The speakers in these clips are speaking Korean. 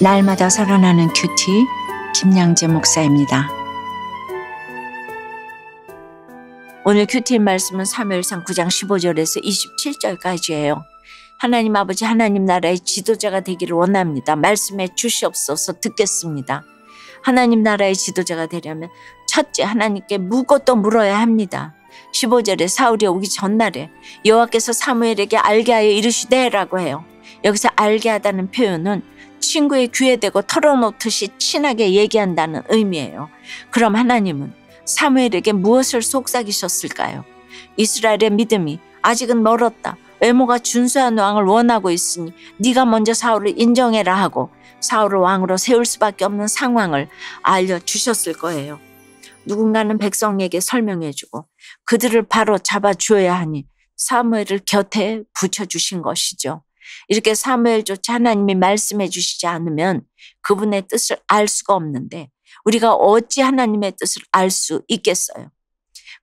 날마다 살아나는 큐티 김양재 목사입니다. 오늘 큐티 말씀은 사무엘상 9장 15절에서 27절까지예요. 하나님 아버지 하나님 나라의 지도자가 되기를 원합니다. 말씀해 주시옵소서. 듣겠습니다. 하나님 나라의 지도자가 되려면 첫째 하나님께 묻고 물어야 합니다. 15절에 사울이 오기 전날에 여호와께서 사무엘에게 알게 하여 이르시되라고 해요. 여기서 알게 하다는 표현은 친구의 귀에 대고 털어놓듯이 친하게 얘기한다는 의미예요. 그럼 하나님은 사무엘에게 무엇을 속삭이셨을까요? 이스라엘의 믿음이 아직은 멀었다. 외모가 준수한 왕을 원하고 있으니 네가 먼저 사울을 인정해라 하고 사울을 왕으로 세울 수밖에 없는 상황을 알려주셨을 거예요. 누군가는 백성에게 설명해주고 그들을 바로 잡아주어야 하니 사무엘을 곁에 붙여주신 것이죠. 이렇게 사무엘조차 하나님이 말씀해 주시지 않으면 그분의 뜻을 알 수가 없는데 우리가 어찌 하나님의 뜻을 알 수 있겠어요?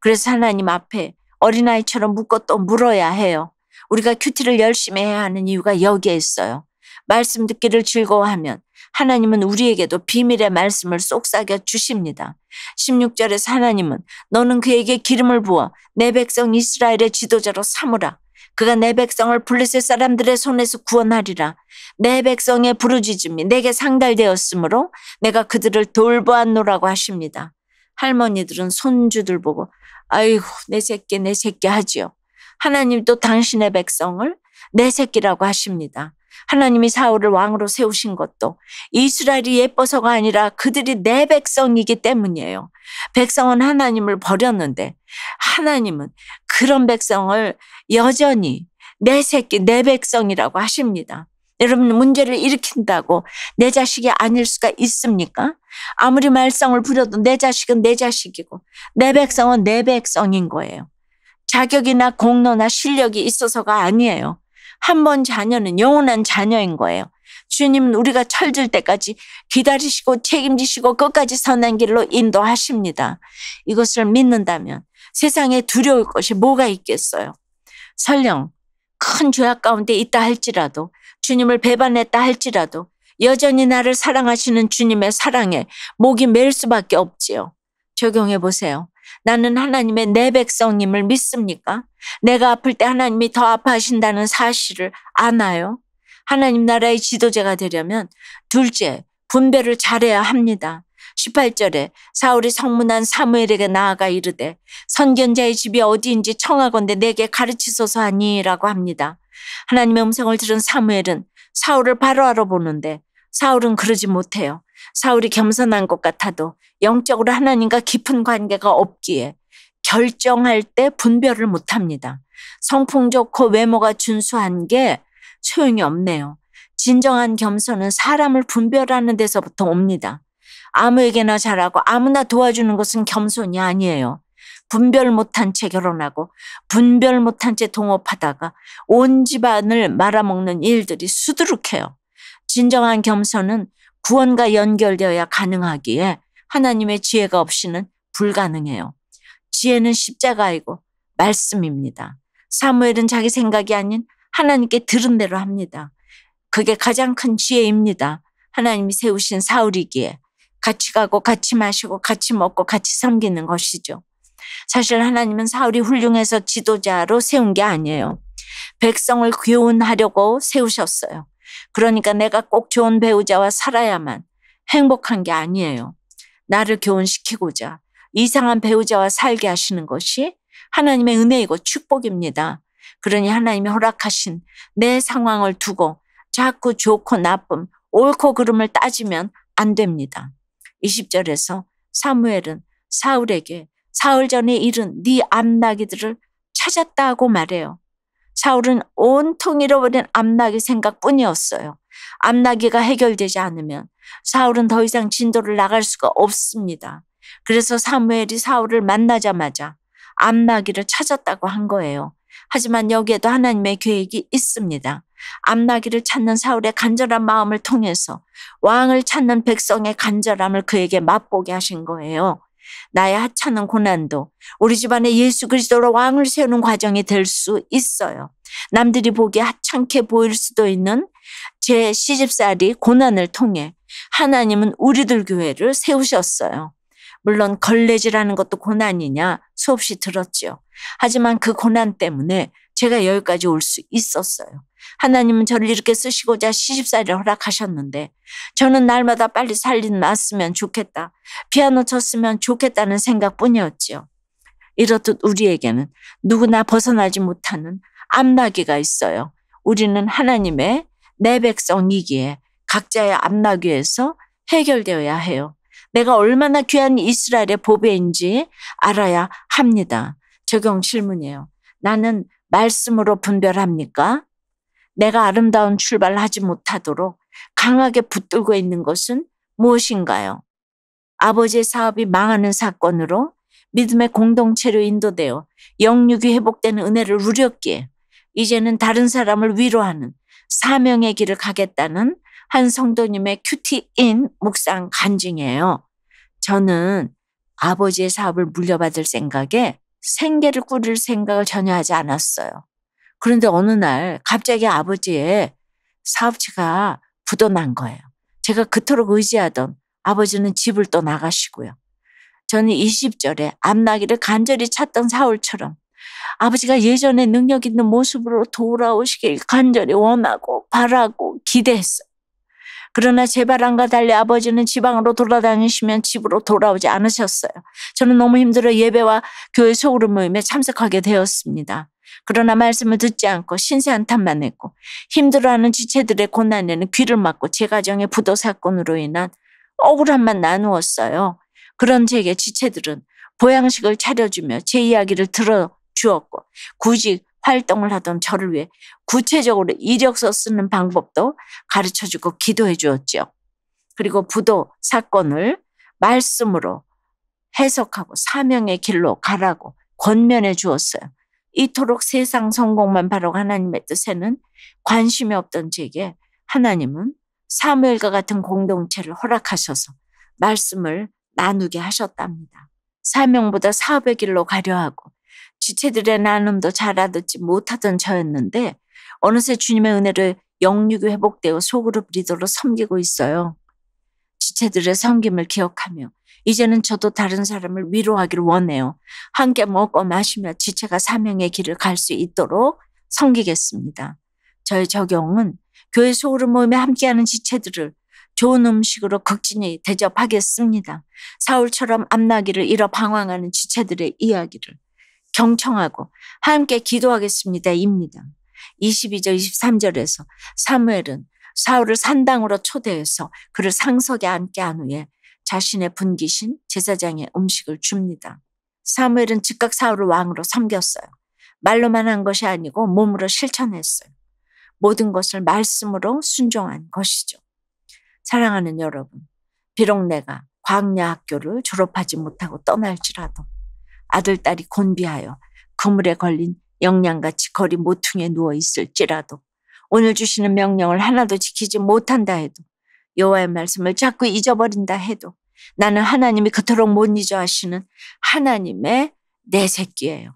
그래서 하나님 앞에 어린아이처럼 묻고 또 물어야 해요. 우리가 큐티를 열심히 해야 하는 이유가 여기에 있어요. 말씀 듣기를 즐거워하면 하나님은 우리에게도 비밀의 말씀을 속삭여 주십니다. 16절에서 하나님은 너는 그에게 기름을 부어 내 백성 이스라엘의 지도자로 삼으라. 그가 내 백성을 블레셋 사람들의 손에서 구원하리라. 내 백성의 부르짖음이 내게 상달되었으므로 내가 그들을 돌보았노라고 하십니다. 할머니들은 손주들 보고 아이고 내 새끼 하지요. 하나님도 당신의 백성을 내 새끼라고 하십니다. 하나님이 사울을 왕으로 세우신 것도 이스라엘이 예뻐서가 아니라 그들이 내 백성이기 때문이에요. 백성은 하나님을 버렸는데 하나님은 그런 백성을 여전히 내 새끼, 내 백성이라고 하십니다. 여러분 문제를 일으킨다고 내 자식이 아닐 수가 있습니까? 아무리 말썽을 부려도 내 자식은 내 자식이고 내 백성은 내 백성인 거예요. 자격이나 공로나 실력이 있어서가 아니에요. 한 번 자녀는 영원한 자녀인 거예요. 주님은 우리가 철들 때까지 기다리시고 책임지시고 끝까지 선한 길로 인도하십니다. 이것을 믿는다면 세상에 두려울 것이 뭐가 있겠어요? 설령 큰 죄악 가운데 있다 할지라도 주님을 배반했다 할지라도 여전히 나를 사랑하시는 주님의 사랑에 목이 맬 수밖에 없지요. 적용해 보세요. 나는 하나님의 내 백성님을 믿습니까? 내가 아플 때 하나님이 더 아파하신다는 사실을 아나요? 하나님 나라의 지도자가 되려면 둘째, 분별을 잘해야 합니다. 18절에 사울이 성문한 사무엘에게 나아가 이르되 선견자의 집이 어디인지 청하건대 내게 가르치소서 하니라고 합니다. 하나님의 음성을 들은 사무엘은 사울을 바로 알아보는데 사울은 그러지 못해요. 사울이 겸손한 것 같아도 영적으로 하나님과 깊은 관계가 없기에 결정할 때 분별을 못합니다. 성품 좋고 외모가 준수한 게 소용이 없네요. 진정한 겸손은 사람을 분별하는 데서부터 옵니다. 아무에게나 잘하고 아무나 도와주는 것은 겸손이 아니에요. 분별 못한 채 결혼하고 분별 못한 채 동업하다가 온 집안을 말아먹는 일들이 수두룩해요. 진정한 겸손은 구원과 연결되어야 가능하기에 하나님의 지혜가 없이는 불가능해요. 지혜는 십자가이고 말씀입니다. 사무엘은 자기 생각이 아닌 하나님께 들은 대로 합니다. 그게 가장 큰 지혜입니다. 하나님이 세우신 사울이기에 같이 가고 같이 마시고 같이 먹고 같이 섬기는 것이죠. 사실 하나님은 사울이 훌륭해서 지도자로 세운 게 아니에요. 백성을 교훈하려고 세우셨어요. 그러니까 내가 꼭 좋은 배우자와 살아야만 행복한 게 아니에요. 나를 교훈시키고자 이상한 배우자와 살게 하시는 것이 하나님의 은혜이고 축복입니다. 그러니 하나님이 허락하신 내 상황을 두고 자꾸 좋고 나쁨, 옳고 그름을 따지면 안 됩니다. 20절에서 사무엘은 사울에게 사흘 전에 잃은 네 암나기들을 찾았다고 말해요. 사울은 온통 잃어버린 암나기 생각뿐이었어요. 암나기가 해결되지 않으면 사울은 더 이상 진도를 나갈 수가 없습니다. 그래서 사무엘이 사울을 만나자마자 암나기를 찾았다고 한 거예요. 하지만 여기에도 하나님의 계획이 있습니다. 암나기를 찾는 사울의 간절한 마음을 통해서 왕을 찾는 백성의 간절함을 그에게 맛보게 하신 거예요. 나의 하찮은 고난도 우리 집안에 예수 그리스도로 왕을 세우는 과정이 될 수 있어요. 남들이 보기에 하찮게 보일 수도 있는 제 시집살이 고난을 통해 하나님은 우리들 교회를 세우셨어요. 물론 걸레질하는 것도 고난이냐 수없이 들었지요. 하지만 그 고난 때문에 제가 여기까지 올 수 있었어요. 하나님은 저를 이렇게 쓰시고자 시집살이를 허락하셨는데 저는 날마다 빨리 살림 났으면 좋겠다. 피아노 쳤으면 좋겠다는 생각뿐이었지요. 이렇듯 우리에게는 누구나 벗어나지 못하는 암나귀가 있어요. 우리는 하나님의 내 백성이기에 각자의 암나귀에서 해결되어야 해요. 내가 얼마나 귀한 이스라엘의 보배인지 알아야 합니다. 적용 질문이에요. 나는 말씀으로 분별합니까? 내가 아름다운 출발을 하지 못하도록 강하게 붙들고 있는 것은 무엇인가요? 아버지의 사업이 망하는 사건으로 믿음의 공동체로 인도되어 영육이 회복되는 은혜를 누렸기에 이제는 다른 사람을 위로하는 사명의 길을 가겠다는 한 성도님의 큐티인 묵상 간증이에요. 저는 아버지의 사업을 물려받을 생각에 생계를 꾸릴 생각을 전혀 하지 않았어요. 그런데 어느 날 갑자기 아버지의 사업체가 부도난 거예요. 제가 그토록 의지하던 아버지는 집을 또 나가시고요. 저는 20절에 암나귀를 간절히 찾던 사울처럼 아버지가 예전의 능력 있는 모습으로 돌아오시길 간절히 원하고 바라고 기대했어요. 그러나 제 바람과 달리 아버지는 지방으로 돌아다니시면 집으로 돌아오지 않으셨어요. 저는 너무 힘들어 예배와 교회 소그룹 모임에 참석하게 되었습니다. 그러나 말씀을 듣지 않고 신세 한탄만 했고 힘들어하는 지체들의 고난에는 귀를 막고 제 가정의 부도 사건으로 인한 억울함만 나누었어요. 그런 제게 지체들은 보양식을 차려주며 제 이야기를 들어주었고 구직 활동을 하던 저를 위해 구체적으로 이력서 쓰는 방법도 가르쳐주고 기도해 주었죠. 그리고 부도 사건을 말씀으로 해석하고 사명의 길로 가라고 권면해 주었어요. 이토록 세상 성공만 바라고 하나님의 뜻에는 관심이 없던 제게 하나님은 사무엘과 같은 공동체를 허락하셔서 말씀을 나누게 하셨답니다. 사명보다 사업의 길로 가려 하고 지체들의 나눔도 잘 알아듣지 못하던 저였는데 어느새 주님의 은혜로 영육이 회복되어 소그룹 리더로 섬기고 있어요. 지체들의 섬김을 기억하며 이제는 저도 다른 사람을 위로하기를 원해요. 함께 먹고 마시며 지체가 사명의 길을 갈 수 있도록 섬기겠습니다. 저의 적용은 교회 소그룹 모임에 함께하는 지체들을 좋은 음식으로 극진히 대접하겠습니다. 사울처럼 암나귀를 잃어 방황하는 지체들의 이야기를 경청하고 함께 기도하겠습니다. 입니다. 22절 23절에서 사무엘은 사울을 산당으로 초대해서 그를 상석에 앉게 한 후에 자신의 분기신 제사장의 음식을 줍니다. 사무엘은 즉각 사울을 왕으로 섬겼어요. 말로만 한 것이 아니고 몸으로 실천했어요. 모든 것을 말씀으로 순종한 것이죠. 사랑하는 여러분, 비록 내가 광야 학교를 졸업하지 못하고 떠날지라도 아들, 딸이 곤비하여 그물에 걸린 영양같이 거리 모퉁이에 누워 있을지라도 오늘 주시는 명령을 하나도 지키지 못한다 해도 여호와의 말씀을 자꾸 잊어버린다 해도 나는 하나님이 그토록 못 잊어 하시는 하나님의 내 새끼예요.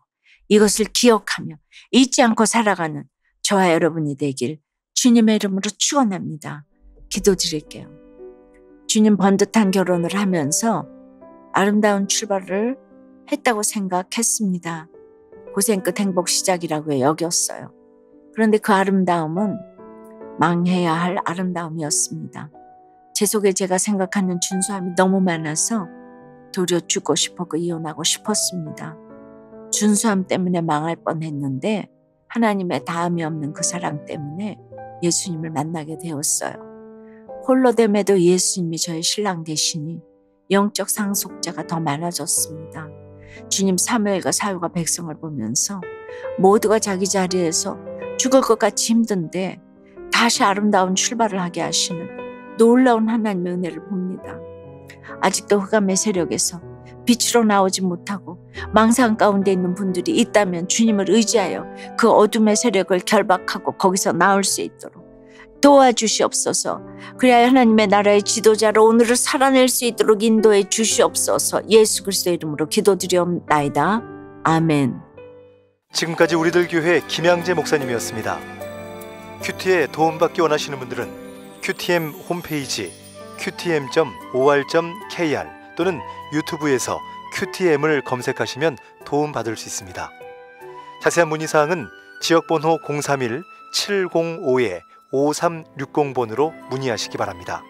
이것을 기억하며 잊지 않고 살아가는 저와 여러분이 되길 주님의 이름으로 축원합니다. 기도드릴게요. 주님 번듯한 결혼을 하면서 아름다운 출발을 했다고 생각했습니다. 고생 끝 행복 시작이라고 여겼어요. 그런데 그 아름다움은 망해야 할 아름다움이었습니다. 제 속에 제가 생각하는 준수함이 너무 많아서 도리어 죽고 싶었고 이혼하고 싶었습니다. 준수함 때문에 망할 뻔했는데 하나님의 다음이 없는 그 사랑 때문에 예수님을 만나게 되었어요. 홀로됨에도 예수님이 저의 신랑 되시니 영적 상속자가 더 많아졌습니다. 주님 사무엘과 사울과 백성을 보면서 모두가 자기 자리에서 죽을 것 같이 힘든데 다시 아름다운 출발을 하게 하시는 놀라운 하나님의 은혜를 봅니다. 아직도 흑암의 세력에서 빛으로 나오지 못하고 망상 가운데 있는 분들이 있다면 주님을 의지하여 그 어둠의 세력을 결박하고 거기서 나올 수 있도록 도와주시옵소서. 그래야 하나님의 나라의 지도자로 오늘을 살아낼 수 있도록 인도해 주시옵소서. 예수 그리스도의 이름으로 기도드리옵나이다. 아멘. 지금까지 우리들 교회 김양재 목사님이었습니다. 큐티에 도움받기 원하시는 분들은 QTM 홈페이지 qtm.or.kr 또는 유튜브에서 QTM을 검색하시면 도움받을 수 있습니다. 자세한 문의사항은 지역번호 031-705-5360번으로 문의하시기 바랍니다.